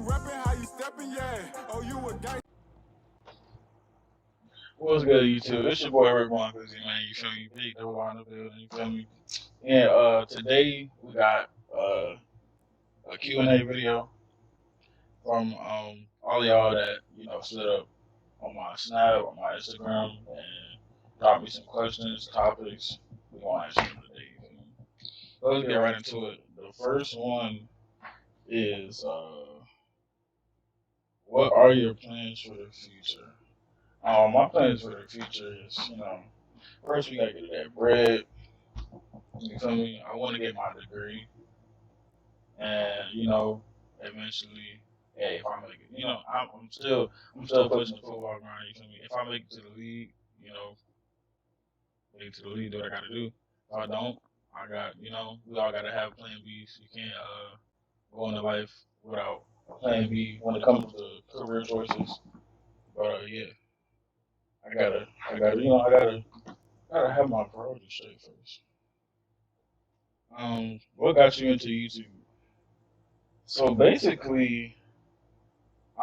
rapping, how you stepping, yeah. Oh, you a gang. What's good, YouTube? It's your boy RipRoarin Glizzy, man. You feel me? Big double on the building. You feel me? And today we got a Q&A video from all y'all that slid up on my Snap, on my Instagram, and dropped me some questions, topics. We gonna answer them today. You feel me? So let's get right into it. The first one is what are your plans for the future? My plans for the future is, first we gotta get that bread. You feel me? I want to get my degree, and eventually, hey, if I make it, I'm still pushing the football grind. You feel me? If I make it to the league, make it to the league, do what I gotta do. If I don't, I got, we all gotta have plan B's. You can't go into life without plan B when it comes to career choices. But yeah, I gotta have my priorities straight first. What got you into YouTube? So basically,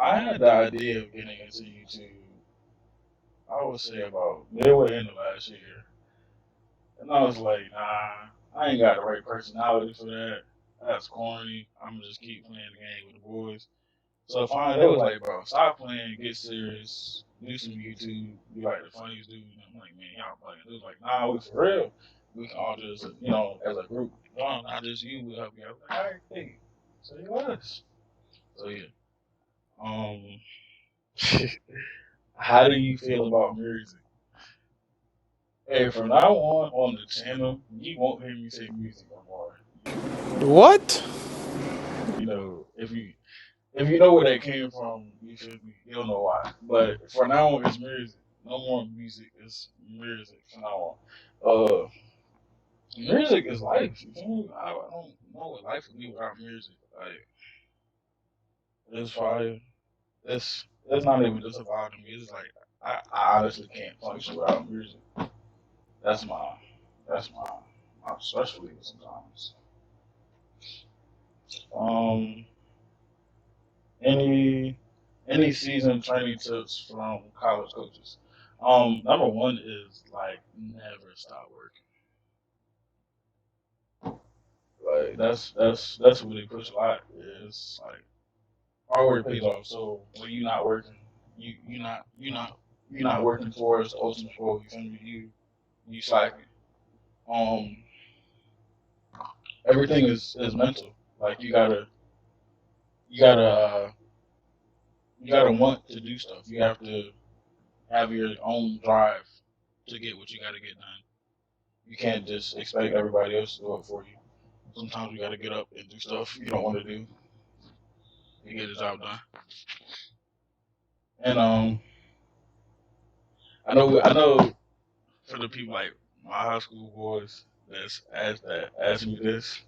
I had the idea of getting into YouTube, I would say about midway in the last year. And I was like, nah, I ain't got the right personality for that. That's corny. I'm gonna just keep playing the game with the boys. So finally, they was like, bro, stop playing, get serious, do some YouTube, be like the funniest dude. And I'm like, man, y'all playing. They was like, nah, we for real. We can all just, as a group, not just you, we'll help you. I was like, all right, hey. So it was. So yeah. Um, How do you feel about music? Hey, from now on the channel, you won't hear me say music no more. What? If you know where that came from, you feel me. You don't know why. But for now on, it's music. No more music. It's music from now on. Music is life. You feel me? I don't know what life would be without music. Like it's fire. That's not even just about me. It's like I honestly can't function without music. That's my specialty sometimes. Um, any season training tips from college coaches? Number one is like never stop working. Like that's what they push a lot. Is like hard work pays off. So when you're not working, you're not working towards the ultimate goal. You feel me? You slacking. Um, everything is mental. Like you gotta you gotta want to do stuff. You have to have your own drive to get what you gotta get done. You can't just expect everybody else to do it for you. Sometimes you gotta get up and do stuff you don't want to do to get the job done. And I know for the people like my high school boys that asked me this,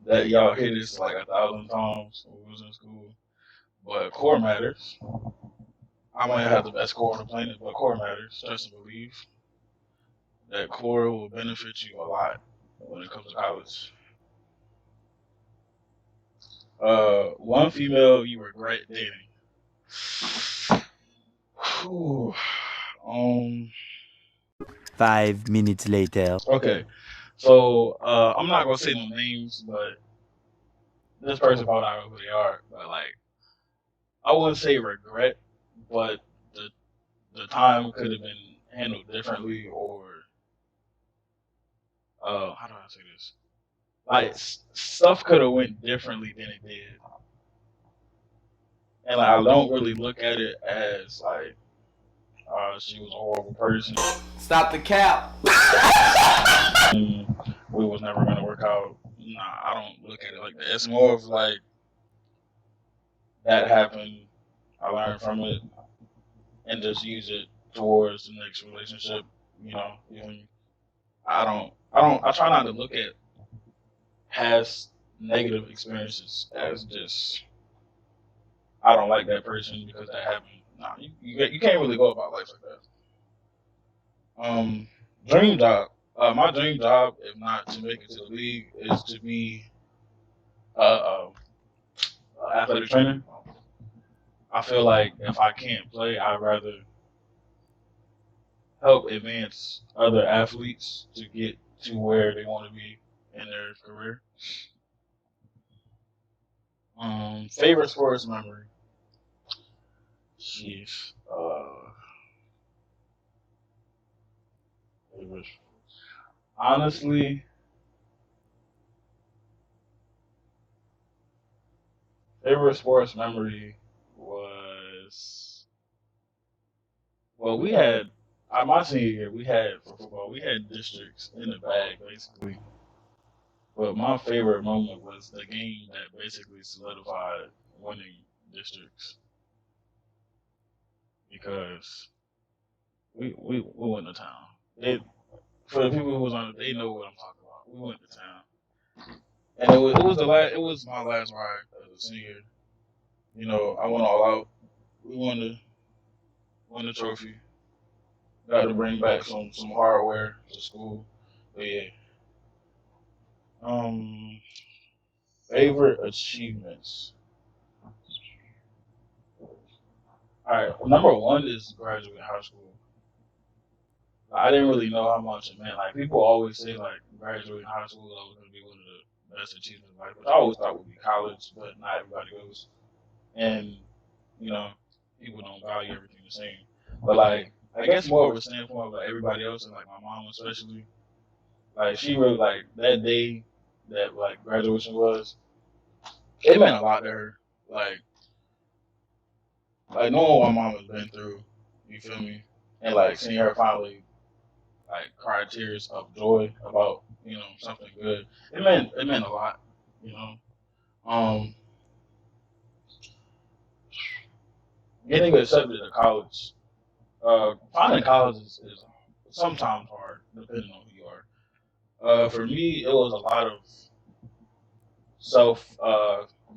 that y'all hear this like 1,000 times when we was in school. But core matters. I might have the best core on the planet, but core matters. Trust and believe that core will benefit you a lot when it comes to college. One female you regret dating. Whew. 5 minutes later. Okay. So I'm not gonna say no names, but this person probably not know who they are. But like, I wouldn't say regret, but the the time could have been handled differently, or how do I say this? Like stuff could have went differently than it did, and like, I don't really look at it as like she was a horrible person. Stop the cap. And we was never gonna work out. Nah, I don't look at it like that. It's more of like that happened. I learned from it and just use it towards the next relationship. You know, I try not to look at past negative experiences as just I don't like that person because that happened. Nah, you can't really go about life like that. Dream job. My dream job, if not to make it to the league, is to be a athletic trainer. I feel like if I can't play, I'd rather help advance other athletes to get to where they want to be in their career. Favorite sports memory. Jeez. Favorite. Honestly, favorite sports memory was we had my senior year we had for football we had districts in the bag basically. But my favorite moment was the game that basically solidified winning districts because we went to town. It for the people who was on it, they know what I'm talking about. We went to town, and it was my last ride as a senior. You know, I went all out. We won the trophy. Got to bring back some hardware to school. But yeah, um, favorite achievements. All right, number one is graduating high school. I didn't really know how much it meant. Like people always say, like graduating high school was going to be one of the best achievements of life, which I always thought would be college, but not everybody goes. And you know, people don't value everything the same. But like, I guess more of a standpoint of like everybody else, and like my mom especially, like she really like that day that like graduation was. It meant a lot to her. Like, knowing what my mom has been through, you feel me, and like seeing her finally like cry tears of joy about something good. It meant a lot, you know. Um, Getting accepted to college, finding college is sometimes hard depending on who you are. For me, it was a lot of self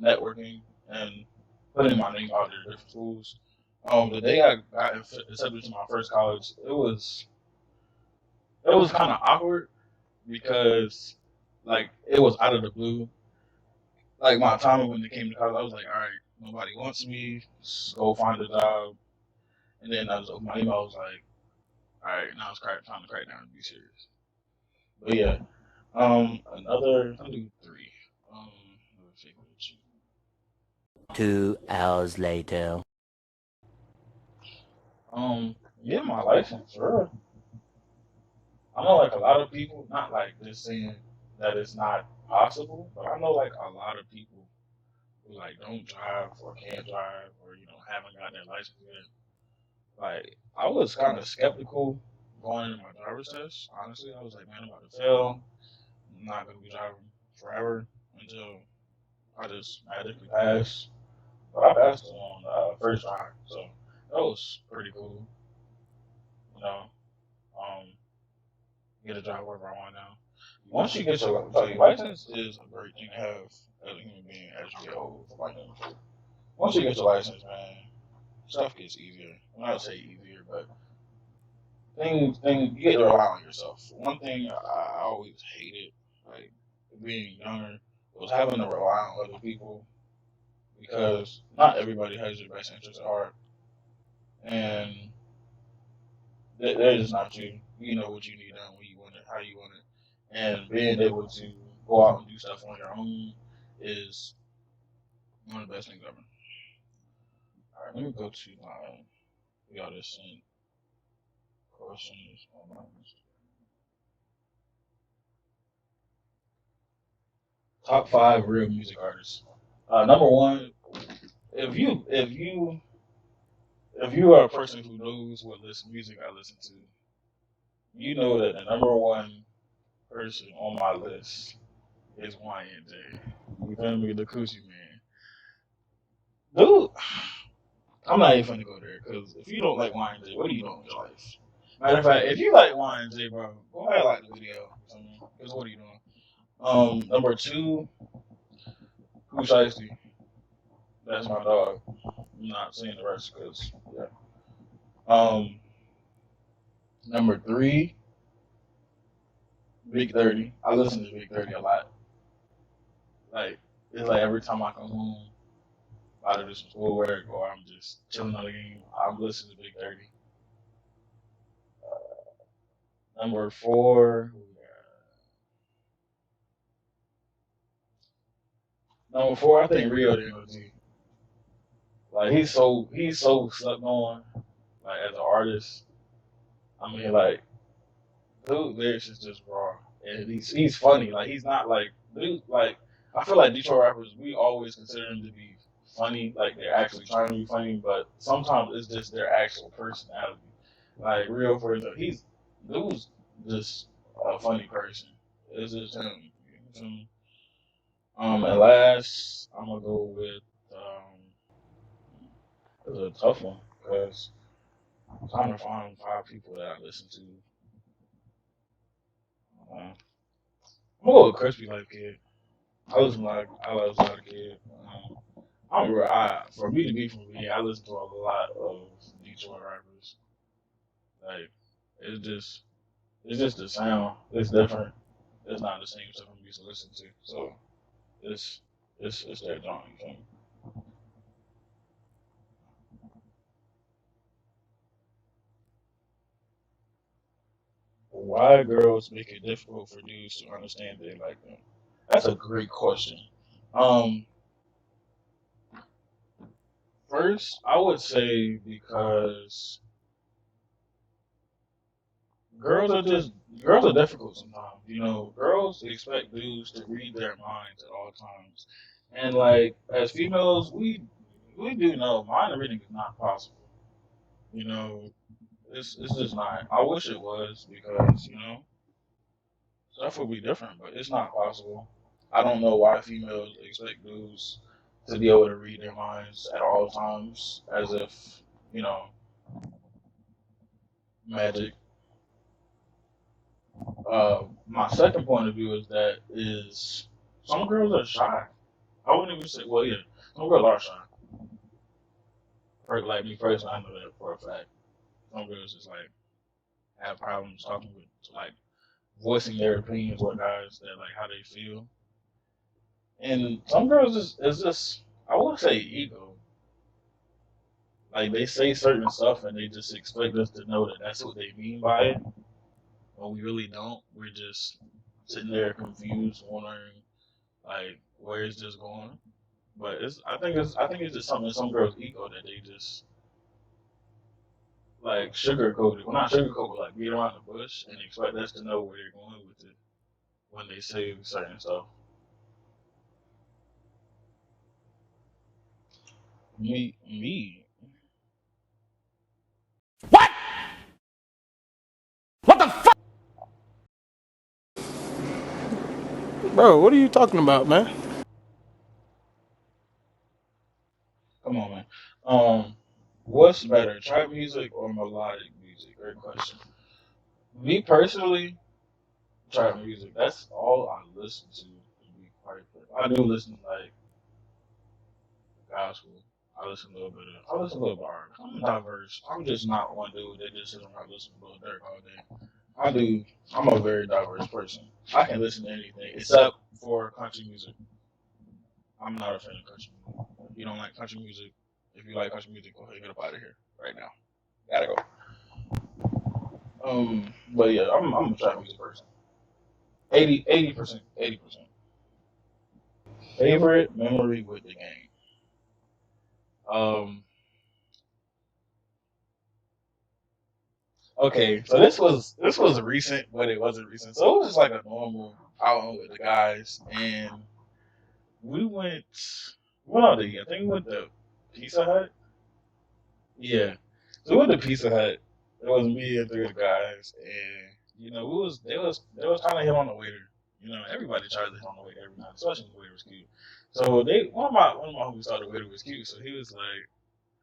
networking and putting my name out there to different schools. The day I got accepted to my first college, it was kind of awkward because like it was out of the blue. Like my time when it came to college, I was like, all right, nobody wants me. Just go find a job. And then I was open my email. I was like, all right, now it's time to crack down and be serious. But yeah, I'll do three. Another favorite achievement. 2 hours later. Yeah, my license, sure. I know like a lot of people, not like just saying that it's not possible, but I know like a lot of people who like don't drive or can't drive or haven't got their license yet. Like I was kind of skeptical going into my driver's test. Honestly, I was like, man, I'm about to fail. I'm not gonna be driving forever until I just magically pass. But I passed on first try, so that was pretty cool. You know, um, get to drive wherever I want now. Once you get your license is a great thing to have as a human being as you get older. Once you get your license, man, stuff gets easier. I'm not say easier, but things you get to rely on yourself. One thing I always hated, like being younger, was having to rely on other people because not everybody has your best interest at heart, and they're just not you. You know what you need done, when you want it, how you want it, and being able to go out and do stuff on your own is one of the best things ever. All right, let me go to my we got this sent questions on my top five real music artists. Number one, if you are a person who knows what music I listen to, you know that the number one person on my list is YNJ. You feel me? The Coochie Man. Dude, I'm not even gonna go there because if you don't like YNJ, what are you doing with your life? Matter of fact, if you like YNJ, bro, go ahead and like the video. Because what are you doing? Number two, Pooh Shiesty. That's my dog. I'm not saying the rest because yeah. Um, Number three, Big 30. I listen to Big 30 a lot. Like it's like every time I come home, about to do some schoolwork or I'm just chilling on the game, I'm listening to Big 30. Number four. Number four, I think Rio the MOG. Like he's so slept on, like as an artist. I mean, like dude lyrics is just raw. And he's funny. Like he's not like dude like I feel like Detroit rappers we always consider them to be funny, like they're actually trying to be funny, but sometimes it's just their actual personality. Like Rio for example, dude's just a funny person. It's just him. You know and last I'm gonna go with it's a tough one because I'm trying to find five people that I listen to. I'm gonna go with Crispy Life Kid. I listen to like a kid. For me to be from me, I listen to a lot of Detroit rappers. Like it's just it's just the sound. It's different. It's not the same stuff I'm used to listening to. So it's it's their joint. You feel me? Why girls make it difficult for dudes to understand they like them? That's a great question. Um, First, I would say because girls are just girls are difficult sometimes. You know, girls expect dudes to read their minds at all times, and like as females, we do know mind reading is not possible. You know, it's just not. I wish it was because stuff would be different, but it's not possible. I don't know why females expect dudes to be able to read their minds at all times, as if you know magic. My second point of view is some girls are shy. I wouldn't even say, well, yeah, some girls are shy. Like me personally, I know that for a fact. Some girls just like have problems talking with, like, voicing their opinions with guys that like how they feel. And some girls is just, I would say ego. Like they say certain stuff and they just expect us to know that that's what they mean by it, but we really don't. We're just sitting there confused, wondering like where is this going. But I think it's just something in some girls' ego that they just like sugarcoat it. Well, not sugarcoat, but like beat around the bush and expect us to know where they're going with it when they say certain stuff. Me. Bro, what are you talking about, man? Come on, man. Um, what's better, trap music or melodic music? Great question. Me personally, trap music. That's all I listen to. Be quite clear. I do listen to like gospel. I listen a little bit of R. I'm diverse. I'm just not one dude that just sits around listening to Lil Durk all day. I do. I'm a very diverse person. I can listen to anything except for country music. I'm not a fan of country music. If you don't like country music, if you like country music, go ahead and get up out of here right now. Gotta go. But yeah, I'm a trap music person. 80%, 80%. Favorite memory with the game. Um, okay, so this was recent, but it wasn't recent. So it was just like a normal outing with the guys, and we went. Well, I think we went to Pizza Hut. Yeah, so we went to Pizza Hut. It was me and three of the guys, and they was trying to hit on the waiter. Everybody tries to hit on the waiter every night, especially if the waiter was cute. So one of my homies thought the waiter was cute, so he was like,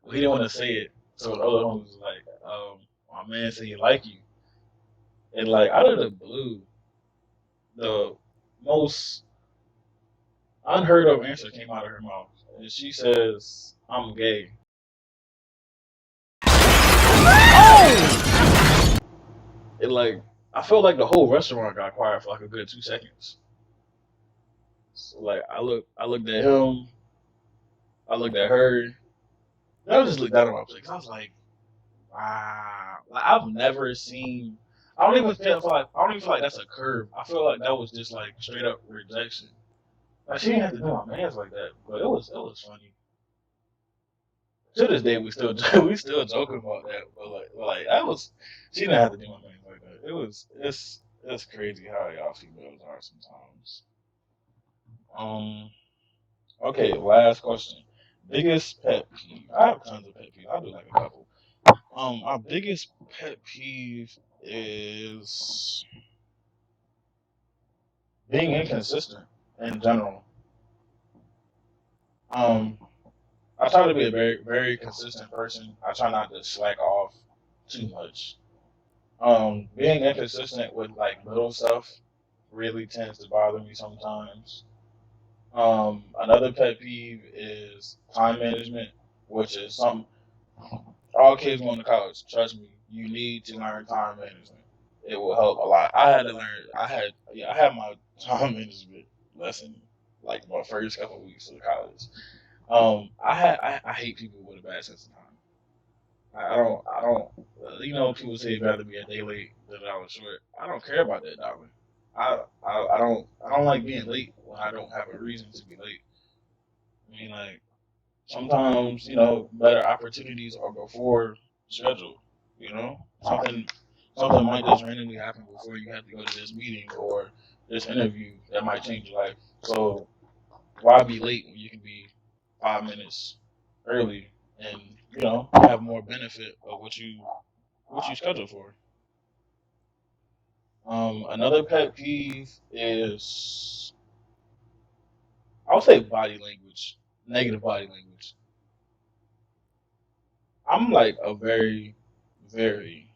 well, he didn't want to say it. So the other homie was like, my man said he like you, and like out of the blue, the most unheard of answer came out of her mouth, and she says, "I'm gay." And like I felt like the whole restaurant got quiet for like a good 2 seconds. So like I looked at him, I looked at her. I just looked down at my place. I was like, wow. Like I've never seen. I don't even feel like that's a curve. I feel like that was just like straight up rejection. Like she didn't have to do my man's like that, but it was funny. To this day, we still we still joking about that, but like that was she didn't have to do my man's like that. It's crazy how y'all females are sometimes. Um. Okay, last question. Biggest pet peeve. I have tons of pet peeves. I'll do like a couple. My biggest pet peeve is being inconsistent in general. Um, I try to be a very, very consistent person. I try not to slack off too much. Being inconsistent with like little stuff really tends to bother me sometimes. Another pet peeve is time management, which is something all kids going to college. Trust me, you need to learn time management. It will help a lot. I had to learn. I had my time management lesson like my first couple of weeks of college. I hate people with a bad sense of time. I don't. People say it'd rather be a day late than an hour short. I don't care about that, darling. I don't like being late when I don't have a reason to be late. I mean, like sometimes better opportunities are before schedule. You know, something might just randomly happen before you have to go to this meeting or this interview that might change your life. So why be late when you can be 5 minutes early and have more benefit of what you schedule for. Another pet peeve is I would say body language, negative body language. I'm like a very, very,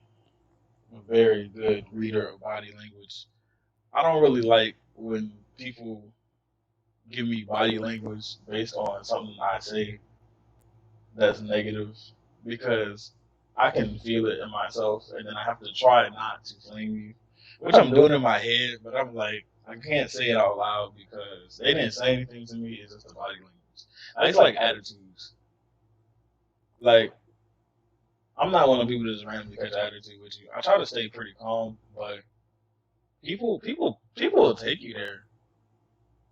very good reader of body language. I don't really like when people give me body language based on something I say that's negative because I can feel it in myself and then I have to try not to flame you, which I'm doing in my head, but I'm like, I can't say it out loud because they didn't say anything to me. It's just the body language. It's like attitudes. Like, I'm not one of the people that just randomly catch attitude with you. I try to stay pretty calm, but people will take you there.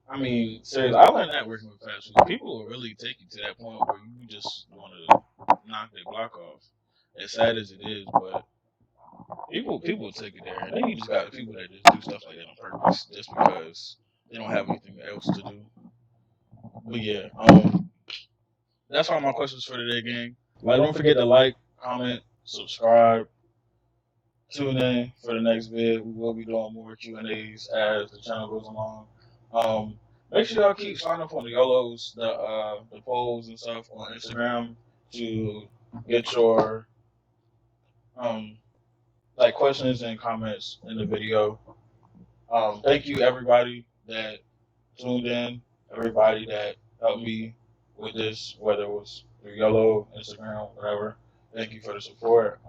I mean, seriously, I learned that working with fast food. People will really take you to that point where you just want to knock their block off. As sad as it is, but people will take you there. And then you just got people that just do stuff like that on purpose just because they don't have anything else to do. But yeah, that's all my questions for today, gang. Like, don't forget to like, comment, subscribe. Tune in for the next vid. We will be doing more Q&As as the channel goes along. Make sure y'all keep signing up on the YOLOs, the polls and stuff on Instagram to get your like questions and comments in the video. Thank you everybody that tuned in, everybody that helped me with this, whether it was through YOLO, Instagram, whatever. Thank you for the support.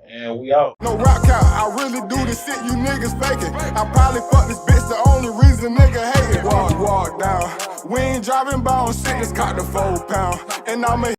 And we out. No rap count, I really do this shit you niggas faking. I probably fuck this bitch, the only reason nigga hating. Walk down. We ain't driving by on shit that's caught the 4 pound. And I'ma